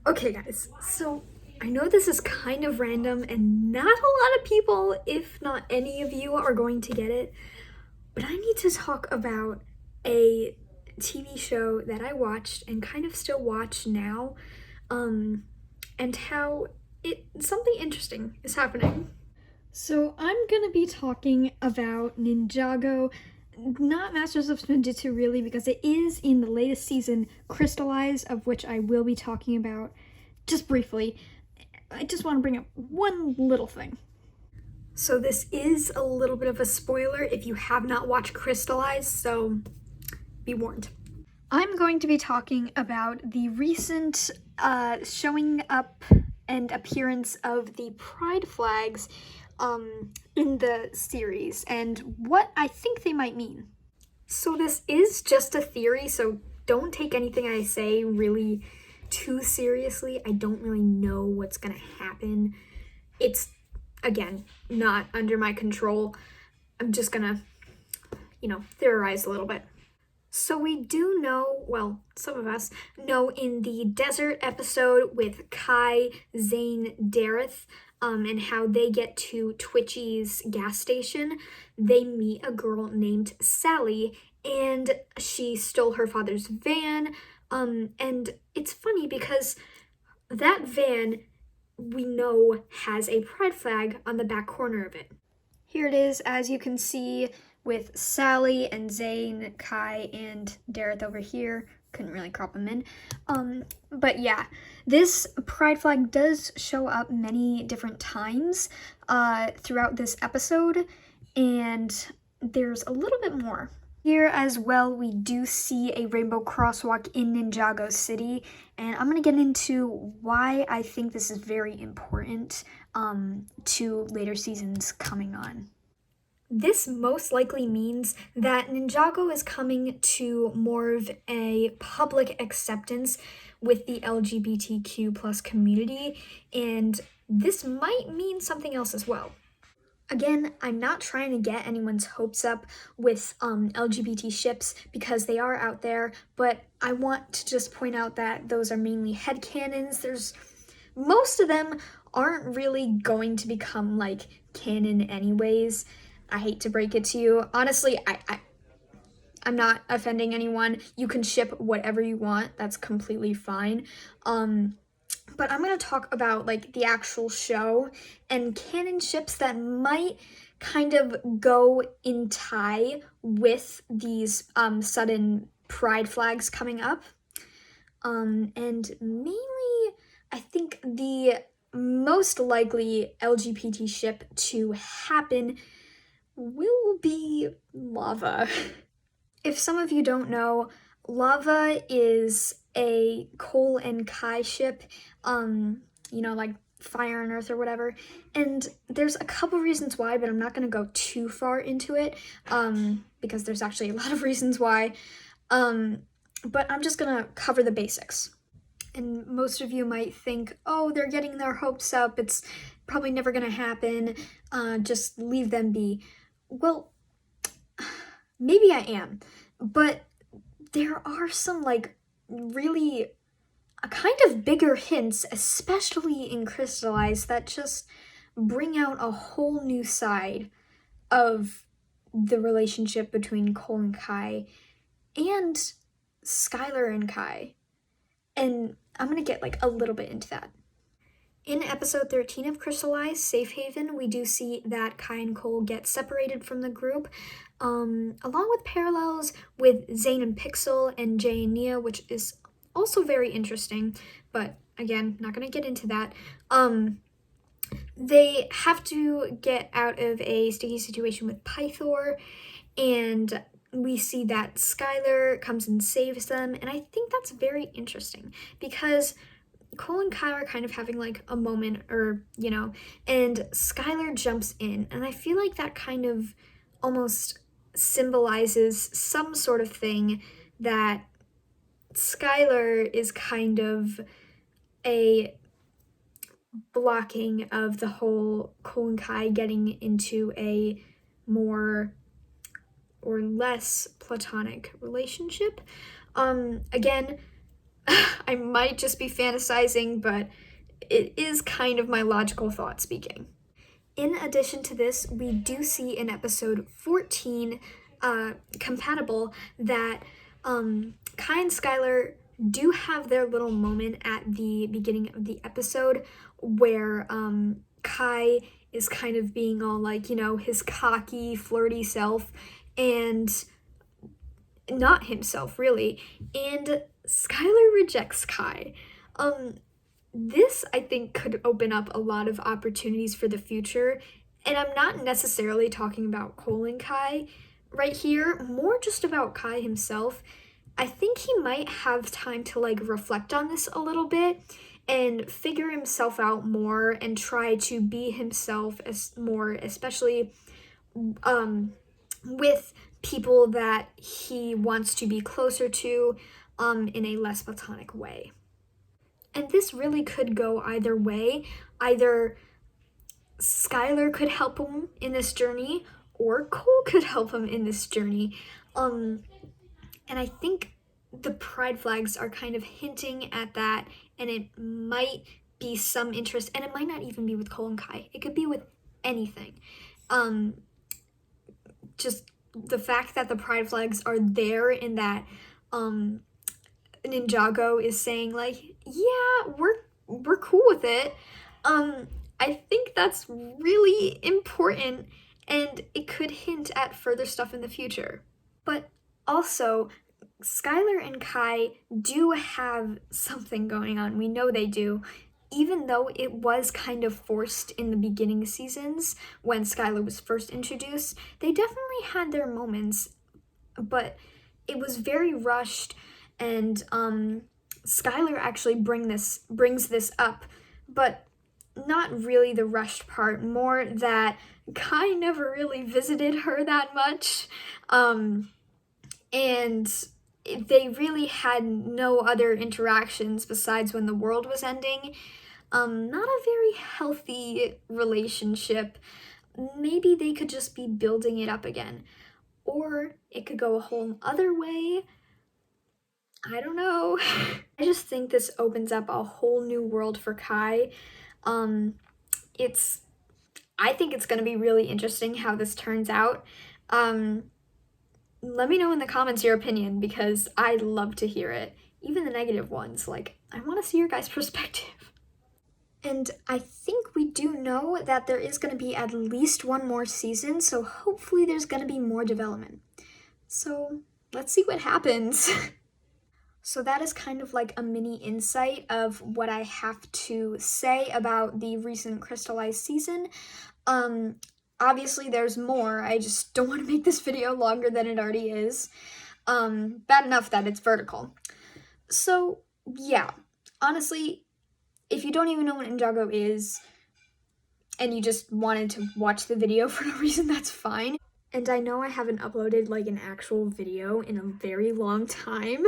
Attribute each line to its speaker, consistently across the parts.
Speaker 1: Okay, guys, so I know this is kind of random and not a lot of people, if not any of you, are going to get it, but I need to talk about a TV show that I watched and kind of still watch now, um, and how something interesting is happening. So I'm gonna be talking about Ninjago, not Masters of Spinjitzu really, because it is in the latest season, Crystallize, of which I will be talking about just briefly. I just want to bring up one little thing. So this is a little bit of a spoiler if you have not watched Crystallize, so be warned. I'm going to be talking about the recent showing up and appearance of the pride flags in the series and what I think they might mean. So this is just a theory, so don't take anything I say really too seriously. I don't really know what's gonna happen. It's, again, not under my control. I'm just gonna, theorize a little bit. So we do know, well, some of us know in the desert episode with Kai, Zane, Dareth, and how they get to Twitchy's gas station, they meet a girl named Sally, and she stole her father's van. And it's funny because that van we know has a pride flag on the back corner of it. Here it is, as you can see, with Sally and Zane, Kai, and Dareth over here. Couldn't really crop them in. But yeah, this pride flag does show up many different times throughout this episode, and there's a little bit more. Here as well, we do see a rainbow crosswalk in Ninjago City, and I'm going to get into why I think this is very important to later seasons coming on. This most likely means that Ninjago is coming to more of a public acceptance with the LGBTQ plus community, and this might mean something else as well. Again, I'm not trying to get anyone's hopes up with LGBT ships because they are out there, but I want to just point out that those are mainly headcanons. Most of them aren't really going to become like canon anyways. I hate to break it to you. Honestly, I'm not offending anyone. You can ship whatever you want. That's completely fine. But I'm going to talk about like the actual show and canon ships that might kind of go in tie with these sudden pride flags coming up. And mainly, I think the most likely LGBT ship to happen will be Lava. If some of you don't know, Lava is a Cole and Kai ship, like Fire and Earth or whatever. And there's a couple reasons why, but I'm not going to go too far into it because there's actually a lot of reasons why. But I'm just going to cover the basics. And most of you might think, oh, they're getting their hopes up. It's probably never going to happen. Just leave them be. Well, maybe I am, but there are some like really kind of bigger hints, especially in Crystallize, that just bring out a whole new side of the relationship between Cole and Kai and Skylar and Kai. And I'm gonna get like a little bit into that. In episode 13 of Crystallize, Safe Haven, we do see that Kai and Cole get separated from the group, along with parallels with Zane and Pixel and Jay and Nia, which is also very interesting, but again, not going to get into that. They have to get out of a sticky situation with Pythor, and we see that Skylar comes and saves them, and I think that's very interesting because Cole and Kai are kind of having like a moment and Skylar jumps in, and I feel like that kind of almost symbolizes some sort of thing that Skylar is kind of a blocking of the whole Cole and Kai getting into a more or less platonic relationship. Again, I might just be fantasizing, but it is kind of my logical thought speaking. In addition to this, we do see in episode 14, compatible, that Kai and Skylar do have their little moment at the beginning of the episode where Kai is kind of being all like, his cocky, flirty self, and not himself, really. And Skylar rejects Kai. This, I think, could open up a lot of opportunities for the future. And I'm not necessarily talking about Cole and Kai right here, more just about Kai himself. I think he might have time to reflect on this a little bit and figure himself out more and try to be himself more, especially with people that he wants to be closer to in a less platonic way. And this really could go either way. Either Skylar could help him in this journey, or Cole could help him in this journey. And I think the pride flags are kind of hinting at that, and it might be some interest, and it might not even be with Cole and Kai. It could be with anything. Just the fact that the pride flags are there, and that Ninjago is saying yeah, we're cool with it. I think that's really important, and it could hint at further stuff in the future. But also, Skylar and Kai do have something going on. We know they do. Even though it was kind of forced in the beginning seasons when Skylar was first introduced, they definitely had their moments, but it was very rushed, and Skylar actually brings this up, but not really the rushed part, more that Kai never really visited her that much, and they really had no other interactions besides when the world was ending. Not a very healthy relationship. Maybe they could just be building it up again. Or it could go a whole other way. I don't know. I just think this opens up a whole new world for Kai. I think it's going to be really interesting how this turns out. Let me know in the comments your opinion, because I'd love to hear it. Even the negative ones, I want to see your guys' perspective. And I think we do know that there is going to be at least one more season, so hopefully there's going to be more development. So let's see what happens. So that is kind of like a mini insight of what I have to say about the recent Crystallized season. Obviously there's more. I just don't want to make this video longer than it already is. Bad enough that it's vertical. So yeah, honestly, if you don't even know what Ninjago is, and you just wanted to watch the video for no reason, that's fine. And I know I haven't uploaded an actual video in a very long time.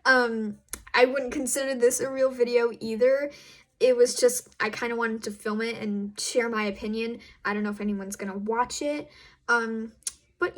Speaker 1: I wouldn't consider this a real video either. It was just, I kind of wanted to film it and share my opinion. I don't know if anyone's gonna watch it. But